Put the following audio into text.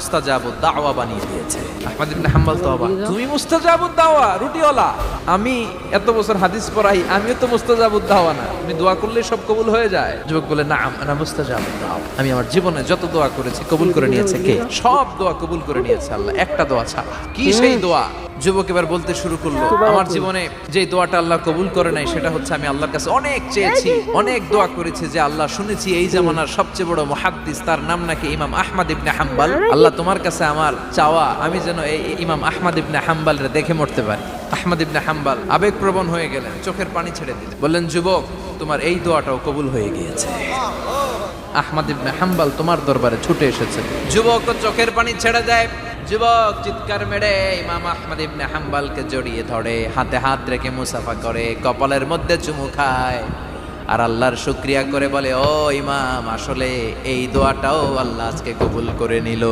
মুস্তাজাবুদ দাওয়া বানিয়ে দিয়েছে। আহমদ ইবনে হাম্বল তো অবাক, তুমি মুস্তাজাবুদ দাওয়া রুটিওয়ালা, আমি এত বছর হাদিস পড়াই, আমিও তো মুস্তাজাবুদ দাওয়া না, তুমি দোয়া করলে সব কবুল হয়ে যায়? যুবক বলে নাম আনা মুস্তাজাবুদ দাওয়া, আমি আমার জীবনে যত দোয়া করেছি কবুল করে নিয়েছে কে? সব দোয়া কবুল করে নিয়েছে আল্লাহ, একটা দোয়া ছাড়া। কি সেই দোয়া? যুবক এবার বলতে শুরু করলো, আমার জীবনে যে দোয়াটা আল্লাহ কবুল করে নাই সেটা হচ্ছে আমি আল্লাহর কাছে অনেক চেয়েছি, অনেক দোয়া করেছি যে আল্লাহ শুনেছি এই জামানার সবচেয়ে বড় মুহাদ্দিস, তার নাম নাকি ইমাম আহমদ ইবনে হাম্বল, আল্লাহ তোমার কাছে আমার চাওয়া আমি যেন এই ইমাম আহমদ ইবনে হাম্বলের দেখে মরতে পারি। আহমদ ইবনে হাম্বল আবেগপ্রবণ হয়ে গেলেন, চোখের পানি ছেড়ে দিলেন, বললেন যুবক তোমার এই দোয়াটাও কবুল হয়ে গিয়েছে, আহমদ ইবনে হাম্বল তোমার দরবারে ছুটে এসেছে। যুবক চোখের পানি ছেড়ে দেয়, যুবক চিৎকার মেরে ইমাম আহমদ ইবনে হাম্বলকে জড়িয়ে ধরে, হাতে হাত রেখে মুসাফা করে, কপালের মধ্যে চুমু খায় আর আল্লাহর শুকরিয়া করে বলে, ও ইমাম আসলে এই দোয়াটাও আল্লাহ আজকে কবুল করে নিল।